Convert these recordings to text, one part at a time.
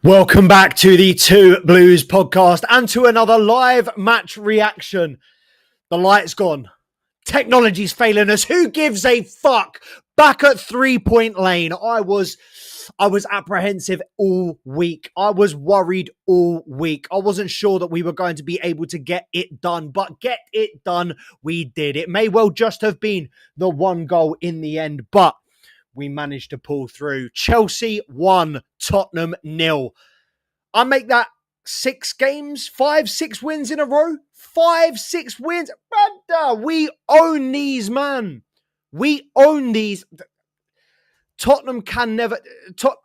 Welcome back to the Two Blues podcast and to another live match reaction. The light's gone. Technology's failing us. Who gives a fuck? Back at 3-point lane. I was apprehensive all week. I was worried all week. I wasn't sure that we were going to be able to get it done, but get it done we did. It may well just have been the one goal in the end, but we managed to pull through. Chelsea 1, Tottenham 0. I make that 6 games, 5-6 wins in a row. 5-6 wins. Brother, we own these, man. We own these. Tottenham can never...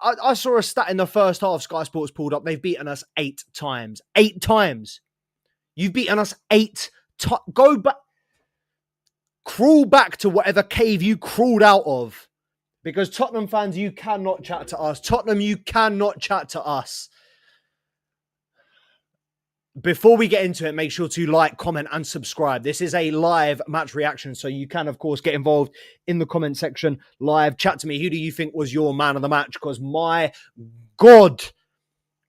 I saw a stat in the first half Sky Sports pulled up. They've beaten us 8 times. 8 times. You've beaten us 8 times. Go back. Crawl back to whatever cave you crawled out of. Because Tottenham fans, you cannot chat to us. Tottenham, you cannot chat to us. Before we get into it, make sure to like, comment, and subscribe. This is a live match reaction, so you can, of course, get involved in the comment section live. Chat to me. Who do you think was your man of the match? Because my God,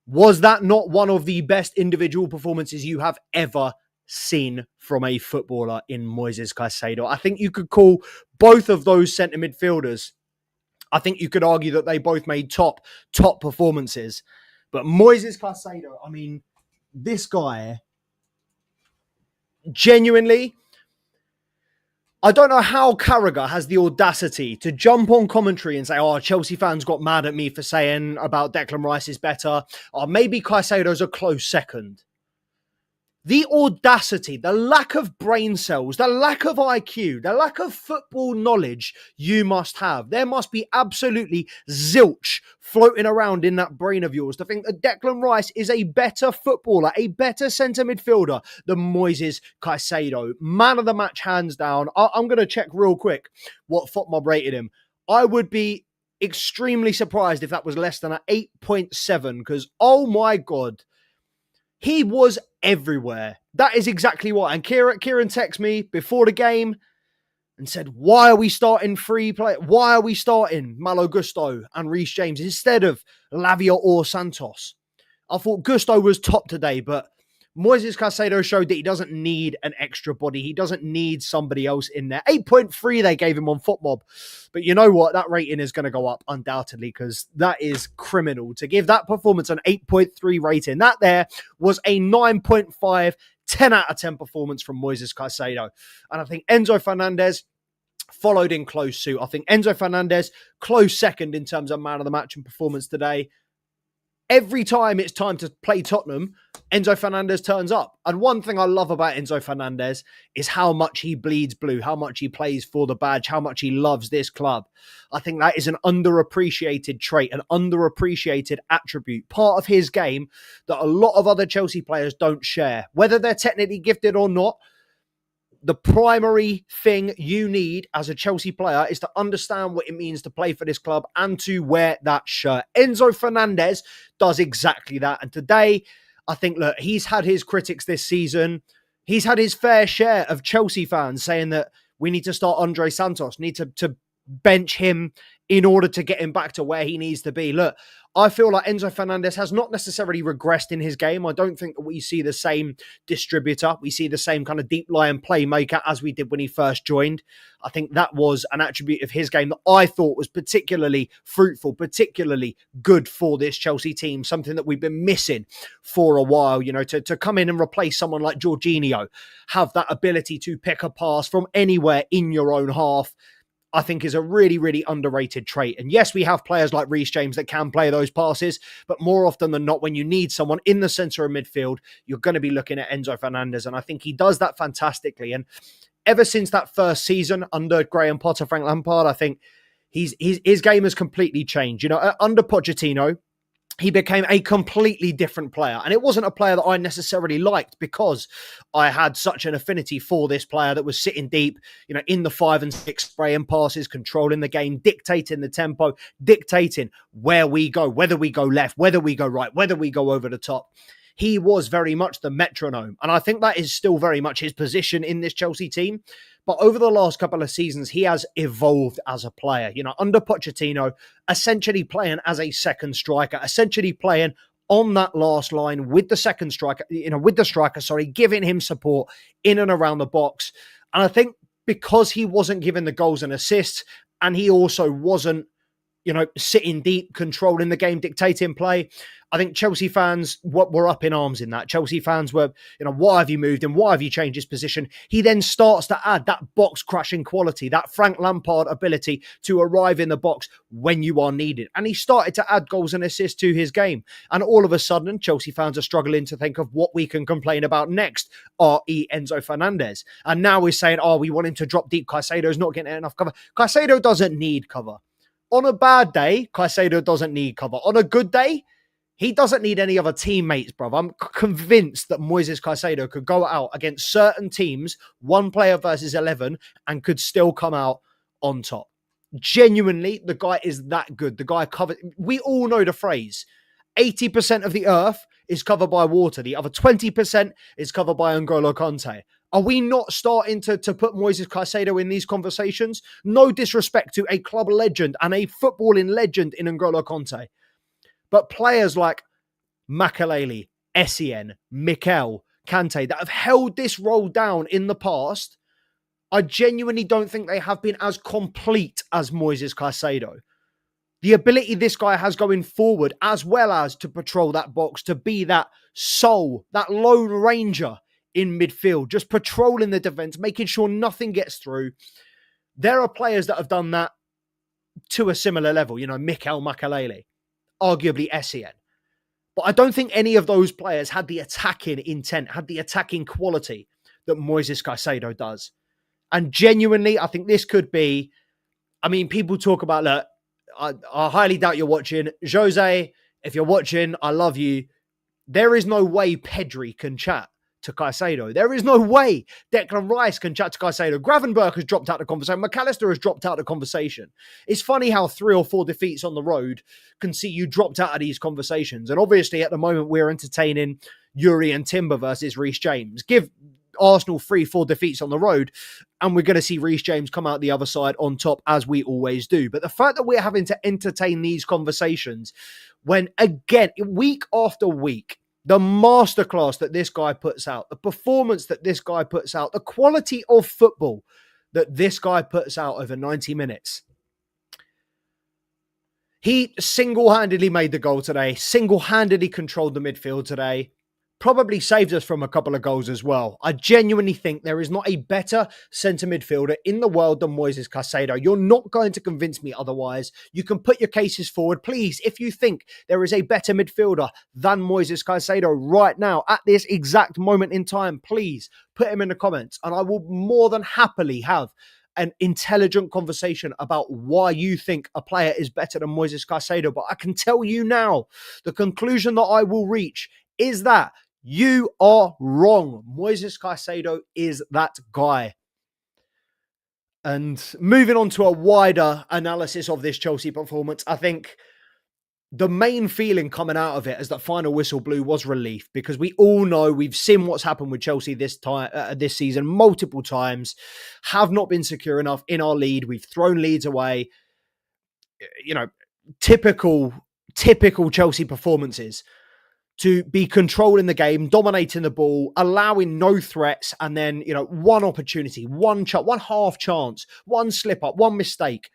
was that not one of the best individual performances you have ever seen from a footballer in Moises Caicedo? I think you could call both of those centre midfielders. I think you could argue that they both made top performances. But Moises Caicedo, I mean, this guy, genuinely, I don't know how Carragher has the audacity to jump on commentary and say, oh, Chelsea fans got mad at me for saying about Declan Rice is better. Or maybe Caicedo's a close second. The audacity, the lack of brain cells, the lack of IQ, the lack of football knowledge you must have. There must be absolutely zilch floating around in that brain of yours to think that Declan Rice is a better footballer, a better centre midfielder than Moises Caicedo. Man of the match, hands down. I'm going to check real quick what FOTMob rated him. I would be extremely surprised if that was less than an 8.7 because, oh my God, he was everywhere. That is exactly what. And Kieran texted me before the game and said, why are we starting free play? Why are we starting Malo Gusto and Reece James instead of Lavia or Santos? I thought Gusto was top today, but Moises Caicedo showed that he doesn't need an extra body. He doesn't need somebody else in there. 8.3 they gave him on FOTMob. But you know what? That rating is going to go up undoubtedly because that is criminal. To give that performance an 8.3 rating, that there was a 9.5, 10 out of 10 performance from Moises Caicedo. And I think Enzo Fernandez followed in close suit. I think Enzo Fernandez close second in terms of man of the match and performance today. Every time it's time to play Tottenham, Enzo Fernandez turns up. And one thing I love about Enzo Fernandez is how much he bleeds blue, how much he plays for the badge, how much he loves this club. I think that is an underappreciated trait, an underappreciated attribute, part of his game that a lot of other Chelsea players don't share. Whether they're technically gifted or not, the primary thing you need as a Chelsea player is to understand what it means to play for this club and to wear that shirt. Enzo Fernandez does exactly that. And today, I think, look, he's had his critics this season. He's had his fair share of Chelsea fans saying that we need to start Andre Santos, need to bench him in order to get him back to where he needs to be. Look, I feel like Enzo Fernandez has not necessarily regressed in his game. I don't think that we see the same distributor. We see the same kind of deep-lying playmaker as we did when he first joined. I think that was an attribute of his game that I thought was particularly fruitful, particularly good for this Chelsea team, something that we've been missing for a while, you know, to come in and replace someone like Jorginho, have that ability to pick a pass from anywhere in your own half, I think is a really, really underrated trait. And yes, we have players like Reece James that can play those passes, but more often than not, when you need someone in the centre of midfield, you're going to be looking at Enzo Fernandez. And I think he does that fantastically. And ever since that first season under Graham Potter, Frank Lampard, I think his game has completely changed. You know, under Pochettino, he became a completely different player. And it wasn't a player that I necessarily liked because I had such an affinity for this player that was sitting deep, you know, in the 5 and 6, spraying passes, controlling the game, dictating the tempo, dictating where we go, whether we go left, whether we go right, whether we go over the top. He was very much the metronome. And I think that is still very much his position in this Chelsea team. But over the last couple of seasons, he has evolved as a player. You know, under Pochettino, essentially playing as a second striker, essentially playing on that last line with the second striker, with the striker, giving him support in and around the box. And I think because he wasn't given the goals and assists, and he also wasn't, sitting deep, controlling the game, dictating play, I think Chelsea fans were up in arms in that. Chelsea fans were, why have you moved him? Why have you changed his position? He then starts to add that box crashing quality, that Frank Lampard ability to arrive in the box when you are needed. And he started to add goals and assists to his game. And all of a sudden, Chelsea fans are struggling to think of what we can complain about next, i.e. Enzo Fernandez. And now we're saying, we want him to drop deep. Caicedo's not getting enough cover. Caicedo doesn't need cover. On a bad day, Caicedo doesn't need cover. On a good day, he doesn't need any other teammates, bro. I'm convinced that Moises Caicedo could go out against certain teams, 1 player versus 11, and could still come out on top. Genuinely, the guy is that good. The guy covered. We all know the phrase, 80% of the earth is covered by water. The other 20% is covered by N'Golo Kante. Are we not starting to put Moises Caicedo in these conversations? No disrespect to a club legend and a footballing legend in N'Golo Kante. But players like Makelele, Essien, Mikel, Kante that have held this role down in the past, I genuinely don't think they have been as complete as Moises Caicedo. The ability this guy has going forward, as well as to patrol that box, to be that soul, that lone ranger in midfield, just patrolling the defence, making sure nothing gets through. There are players that have done that to a similar level, Mikel Makelele, arguably Essien. But I don't think any of those players had the attacking intent, had the attacking quality that Moises Caicedo does. And genuinely, I think this could be, people talk about, look, I highly doubt you're watching. Jose, if you're watching, I love you. There is no way Pedri can chat to Caicedo. There is no way Declan Rice can chat to Caicedo. Gravenberch has dropped out of the conversation. McAllister has dropped out of the conversation. It's funny how 3 or 4 defeats on the road can see you dropped out of these conversations. And obviously at the moment we're entertaining Yuri and Timber versus Reece James. Give Arsenal 3-4 defeats on the road and we're going to see Reece James come out the other side on top, as we always do. But the fact that we're having to entertain these conversations when, again, week after week, the masterclass that this guy puts out, the performance that this guy puts out, the quality of football that this guy puts out over 90 minutes. He single-handedly made the goal today, single-handedly controlled the midfield today, probably saved us from a couple of goals as well. I genuinely think there is not a better centre midfielder in the world than Moises Caicedo. You're not going to convince me otherwise. You can put your cases forward. Please, if you think there is a better midfielder than Moises Caicedo right now, at this exact moment in time, please put him in the comments. And I will more than happily have an intelligent conversation about why you think a player is better than Moises Caicedo. But I can tell you now, the conclusion that I will reach is that you are wrong. Moises Caicedo is that guy. And moving on to a wider analysis of this Chelsea performance, I think the main feeling coming out of it as that final whistle blew was relief, because we all know, we've seen what's happened with Chelsea this season multiple times, have not been secure enough in our lead. We've thrown leads away. Typical Chelsea performances. To be controlling the game, dominating the ball, allowing no threats, and then, one opportunity, one half chance, one slip up, one mistake,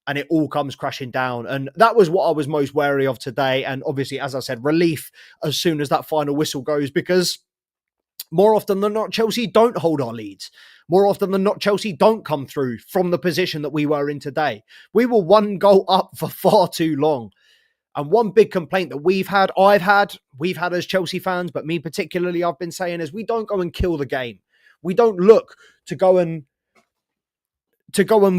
and it all comes crashing down. And that was what I was most wary of today. And obviously, as I said, relief as soon as that final whistle goes, because more often than not, Chelsea don't hold our leads. More often than not, Chelsea don't come through from the position that we were in today. We were 1 goal up for far too long. And one big complaint that we've had as Chelsea fans, but me particularly, I've been saying, is we don't go and kill the game. We don't look to go and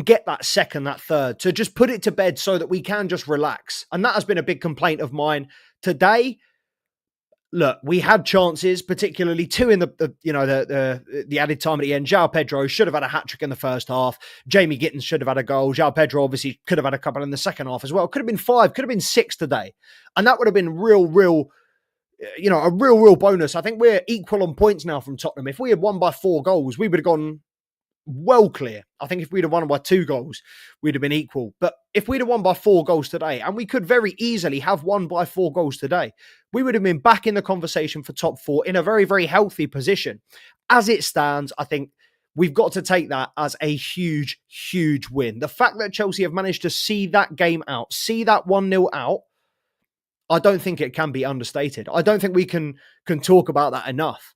get that second, that third, to just put it to bed so that we can just relax. And that has been a big complaint of mine today. Look, we had chances, particularly 2 in the added time at the end. João Pedro should have had a hat-trick in the first half. Jamie Gittins should have had a goal. João Pedro obviously could have had a couple in the second half as well. Could have been 5, could have been 6 today. And that would have been a real bonus. I think we're equal on points now from Tottenham. If we had won by 4 goals, we would have gone well clear. I think if we'd have won by 2 goals, we'd have been equal. But if we'd have won by 4 goals today, and we could very easily have won by 4 goals today, we would have been back in the conversation for top 4 in a very, very healthy position. As it stands, I think we've got to take that as a huge, huge win. The fact that Chelsea have managed to see that game out, see that 1-0 out, I don't think it can be understated. I don't think we can talk about that enough.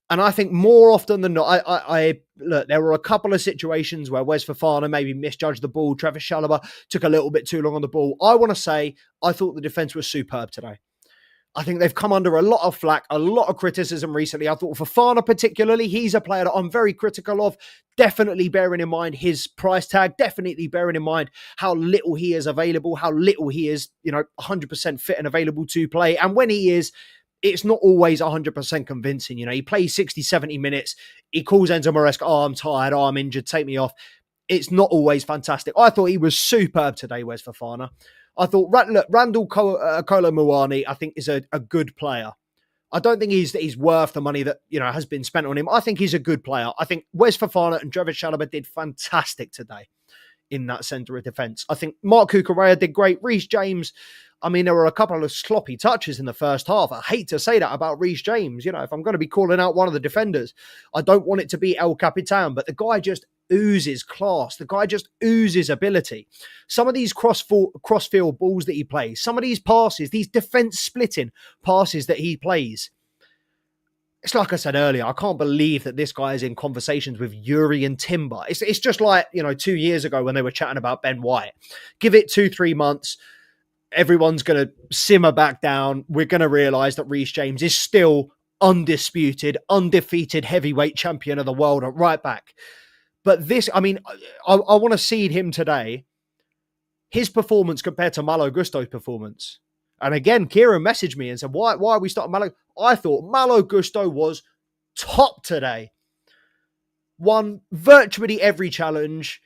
And I think more often than not, I look, there were a couple of situations where Wes Fofana maybe misjudged the ball. Trevor Chalobah took a little bit too long on the ball. I want to say I thought the defence was superb today. I think they've come under a lot of flack, a lot of criticism recently. I thought Fofana particularly, he's a player that I'm very critical of, definitely bearing in mind his price tag, definitely bearing in mind how little he is available, how little he is, 100% fit and available to play. And when he is, it's not always 100% convincing. He plays 60, 70 minutes. He calls Enzo Maresca, oh, I'm tired, oh, I'm injured, take me off. It's not always fantastic. I thought he was superb today, Wes Fofana. I thought, look, Randall Kolo Muani, I think, is a good player. I don't think he's worth the money that, has been spent on him. I think he's a good player. I think Wes Fofana and Trevor Chalobah did fantastic today in that centre of defence. I think Mark Cucurella did great. Reece James, there were a couple of sloppy touches in the first half. I hate to say that about Reece James. If I'm going to be calling out one of the defenders, I don't want it to be El Capitan, but the guy just oozes class. The guy just oozes ability. Some of these cross-field balls that he plays, some of these passes, these defence-splitting passes that he plays, it's like I said earlier, I can't believe that this guy is in conversations with Yuri and Timber. It's just like, 2 years ago when they were chatting about Ben White. Give it 2-3 months, everyone's going to simmer back down. We're going to realise that Reece James is still undisputed, undefeated heavyweight champion of the world at right back. But this, I want to seed him today. His performance compared to Malo Gusto's performance. And again, Kieran messaged me and said, why are we starting Malo? I thought Malo Gusto was top today. Won virtually every challenge.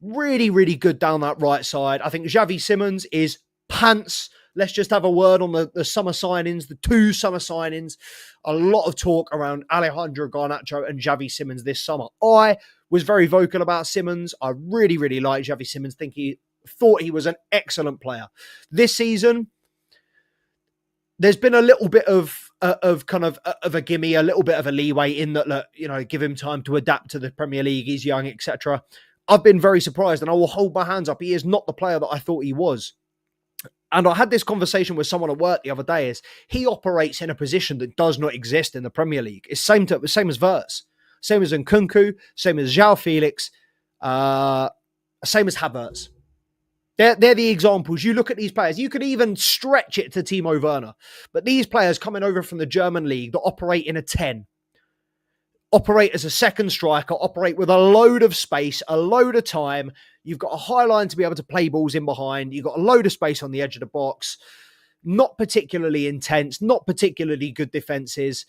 Really, really good down that right side. I think Xavi Simons is pants. Let's just have a word on the summer signings, the 2 summer signings. A lot of talk around Alejandro Garnacho and Xavi Simons this summer. I was very vocal about Simons. I really, really like Xavi Simons. Thought he was an excellent player. This season, there's been a little bit of a gimme, a little bit of a leeway in that, look, give him time to adapt to the Premier League. He's young, etc. I've been very surprised, and I will hold my hands up. He is not the player that I thought he was. And I had this conversation with someone at work the other day, is he operates in a position that does not exist in the Premier League. It's same as Verts, same as Nkunku, same as João Felix, same as Havertz. They're the examples. You look at these players, you could even stretch it to Timo Werner. But these players coming over from the German league that operate in a 10, operate as a second striker, operate with a load of space, a load of time. You've got a high line to be able to play balls in behind. You've got a load of space on the edge of the box. Not particularly intense, not particularly good defenses.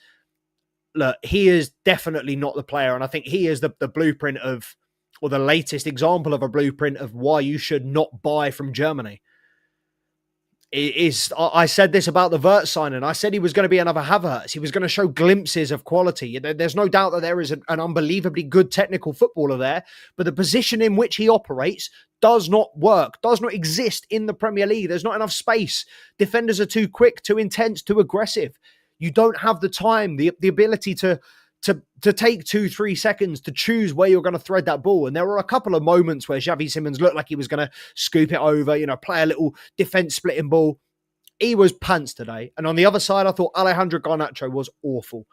Look, he is definitely not the player. And I think he is the blueprint of, or the latest example of a blueprint of why you should not buy from Germany. I said this about the Vert signing. I said he was going to be another Havertz. He was going to show glimpses of quality. There's no doubt that there is an unbelievably good technical footballer there, but the position in which he operates does not work, does not exist in the Premier League. There's not enough space. Defenders are too quick, too intense, too aggressive. You don't have the time, the ability to take 2-3 seconds to choose where you're going to thread that ball. And there were a couple of moments where Xavi Simons looked like he was going to scoop it over, play a little defense splitting ball. He was pants today. And on the other side, I thought Alejandro Garnacho was awful.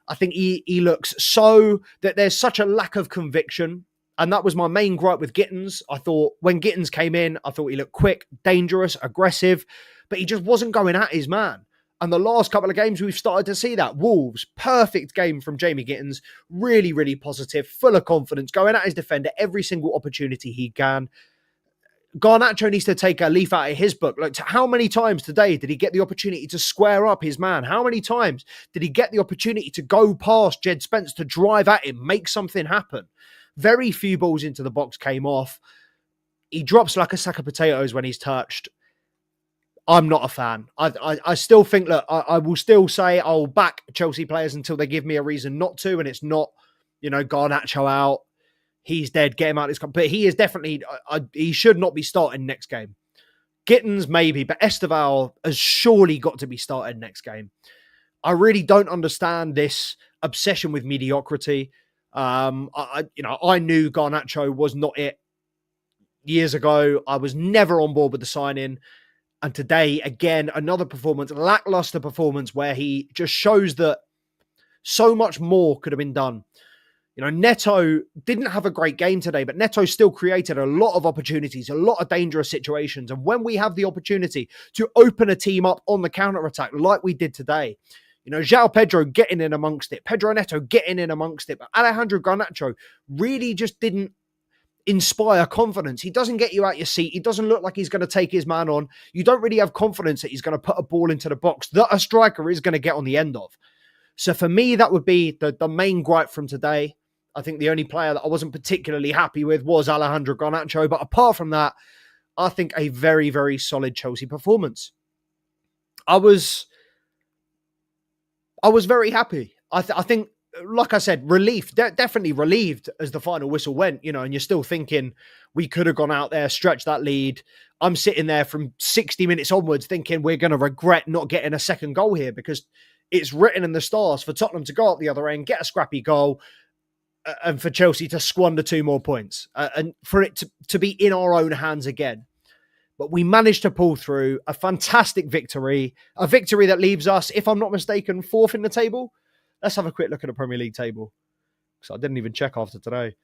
I think he looks so that there's such a lack of conviction. And that was my main gripe with Gittins. I thought when Gittins came in, I thought he looked quick, dangerous, aggressive, but he just wasn't going at his man. And the last couple of games, we've started to see that. Wolves, perfect game from Jamie Gittins. Really, really positive, full of confidence, going at his defender every single opportunity he can. Garnacho needs to take a leaf out of his book. Like, how many times today did he get the opportunity to square up his man? How many times did he get the opportunity to go past Jed Spence, to drive at him, make something happen? Very few balls into the box came off. He drops like a sack of potatoes when he's touched. I'm not a fan. I still think, look, I will still say I'll back Chelsea players until they give me a reason not to, and it's not, Garnacho out. he's dead, get him out of this company. But he is definitely, he should not be starting next game. Gittins, maybe, but Esteval has surely got to be started next game. I really don't understand this obsession with mediocrity. I knew Garnacho was not it years ago. I was never on board with the signing. And today, again, another performance, lackluster performance, where he just shows that so much more could have been done. Neto didn't have a great game today, but Neto still created a lot of opportunities, a lot of dangerous situations. And when we have the opportunity to open a team up on the counter-attack like we did today, João Pedro getting in amongst it, Pedro Neto getting in amongst it, but Alejandro Garnacho really just didn't inspire confidence. He doesn't get you out your seat. He doesn't look like he's going to take his man on. You don't really have confidence that he's going to put a ball into the box that a striker is going to get on the end of. So for me, that would be the main gripe from today. I think the only player that I wasn't particularly happy with was Alejandro Garnacho. But apart from that, I think a very, very solid Chelsea performance. I was very happy. I think, like I said, relief, definitely relieved as the final whistle went, and you're still thinking we could have gone out there, stretched that lead. I'm sitting there from 60 minutes onwards thinking we're going to regret not getting a second goal here, because it's written in the stars for Tottenham to go up the other end, get a scrappy goal, and for Chelsea to squander 2 more points, and for it to be in our own hands again. But we managed to pull through a fantastic victory, a victory that leaves us, if I'm not mistaken, 4th in the table. Let's have a quick look at the Premier League table, because I didn't even check after today.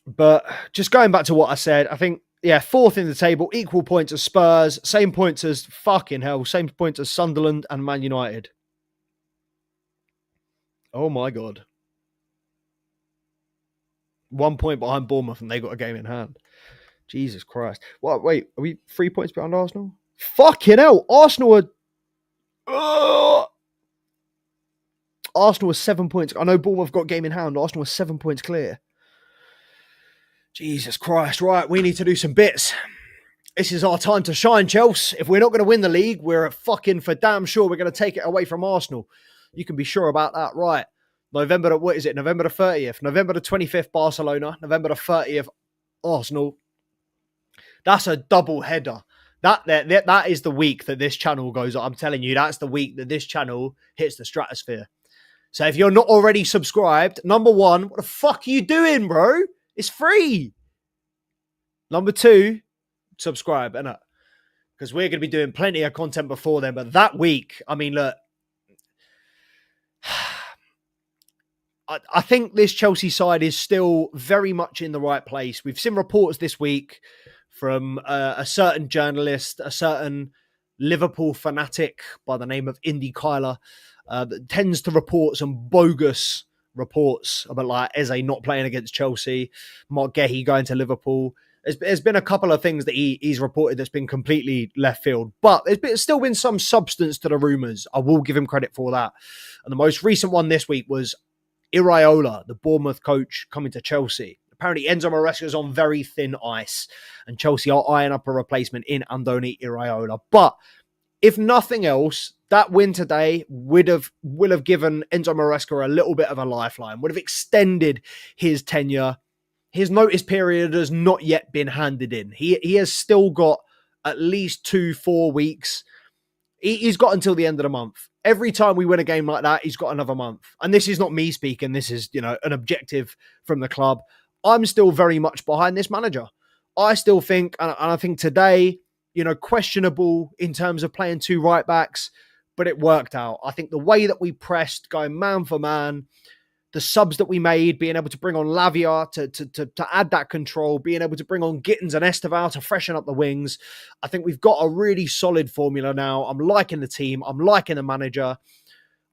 But just going back to what I said, I think, 4th in the table, equal points as Spurs, same points as same points as Sunderland and Man United. Oh my God. 1 point behind Bournemouth and they got a game in hand. Jesus Christ. What? Wait, are we 3 points behind Arsenal? Fucking hell. Arsenal was 7 points. I know Bournemouth got game in hand. Arsenal was 7 points clear. Jesus Christ. Right, we need to do some bits. This is our time to shine, Chelsea. If we're not going to win the league, we're fucking for damn sure we're going to take it away from Arsenal. You can be sure about that, right? November the 30th? November the 25th, Barcelona. November the 30th, Arsenal. That's a double header. That is the week that this channel goes on. I'm telling you, that's the week that this channel hits the stratosphere. So if you're not already subscribed, number 1, what the fuck are you doing, bro? It's free. Number 2, subscribe, innit? Because we're going to be doing plenty of content before then. But that week, I mean, look, I think this Chelsea side is still very much in the right place. We've seen reports this week from a certain journalist, a certain Liverpool fanatic by the name of Indy Kyler, that tends to report some bogus reports about like Eze not playing against Chelsea, Mark Gehi going to Liverpool. There's been a couple of things that he's reported that's been completely left field, but there's still been some substance to the rumours. I will give him credit for that. And the most recent one this week was Iraola, the Bournemouth coach, coming to Chelsea. Apparently Enzo Maresca is on very thin ice and Chelsea are eyeing up a replacement in Andoni Iraola. But if nothing else, that win today will have given Enzo Maresca a little bit of a lifeline, would have extended his tenure. His notice period has not yet been handed in. He has still got at least 2-4 weeks. He's got until the end of the month. Every time we win a game like that, he's got another month. And this is not me speaking. This is, an objective from the club. I'm still very much behind this manager. I still think, and I think today, questionable in terms of playing 2 right backs, but it worked out. I think the way that we pressed, going man for man, the subs that we made, being able to bring on Lavia to add that control, being able to bring on Gittins and Esteval to freshen up the wings. I think we've got a really solid formula now. I'm liking the team. I'm liking the manager.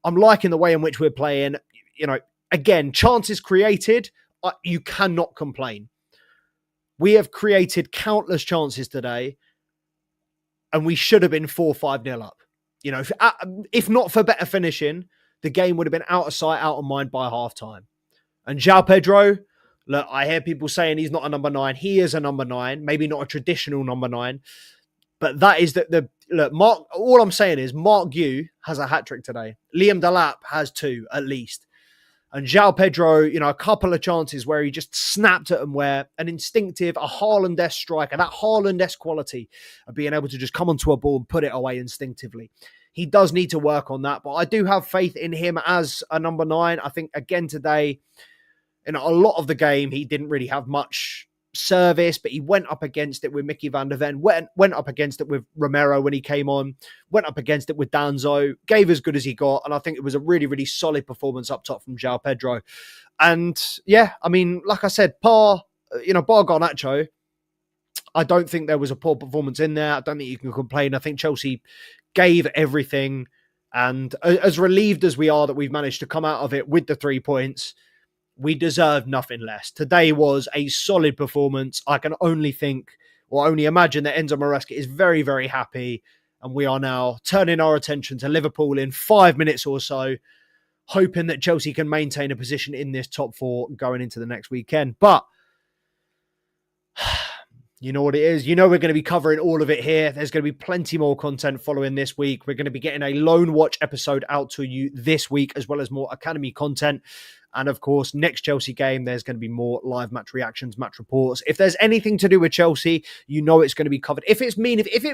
I'm liking the way in which we're playing. Again, chances created, you cannot complain. We have created countless chances today, and we should have been 4-5-0 up. If not for better finishing, the game would have been out of sight, out of mind by halftime. And João Pedro, look, I hear people saying he's not a number 9. He is a number 9, maybe not a traditional number 9. But that is look, Mark, all I'm saying is Mark Yu has a hat-trick today. Liam Delap has 2, at least. And João Pedro, a couple of chances where he just snapped at them, where an instinctive, a Haaland-esque striker, that Haaland-esque quality of being able to just come onto a ball and put it away instinctively. He does need to work on that, but I do have faith in him as a number 9. I think, again, today, in a lot of the game, he didn't really have much service, but he went up against it with Mickey van der Ven, went up against it with Romero when he came on, went up against it with Danzo, gave as good as he got, and I think it was a really, really solid performance up top from João Pedro. And yeah, I mean, like I said, bar Garnacho, I don't think there was a poor performance in there. I don't think you can complain. I think Chelsea gave everything, and as relieved as we are that we've managed to come out of it with the 3 points, we deserve nothing less. Today was a solid performance. I can only think or only imagine that Enzo Maresca is very, very happy. And we are now turning our attention to Liverpool in 5 minutes or so, hoping that Chelsea can maintain a position in this top 4 going into the next weekend. But you know what it is. We're going to be covering all of it here. There's going to be plenty more content following this week. We're going to be getting a Loan Watch episode out to you this week, as well as more Academy content. And of course, next Chelsea game, there's going to be more live match reactions, match reports. If there's anything to do with Chelsea, it's going to be covered. If it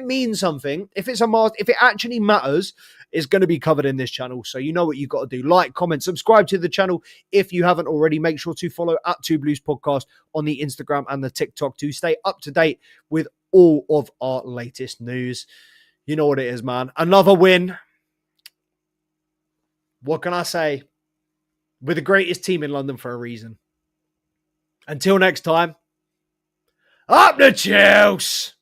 means something, if it actually matters, it's going to be covered in this channel. So you know what you've got to do. Like, comment, subscribe to the channel. If you haven't already, make sure to follow @2blues_podcast on the Instagram and the TikTok to stay up to date with all of our latest news. You know what it is, man. Another win. What can I say? We're the greatest team in London for a reason. Until next time, up the Chelsea!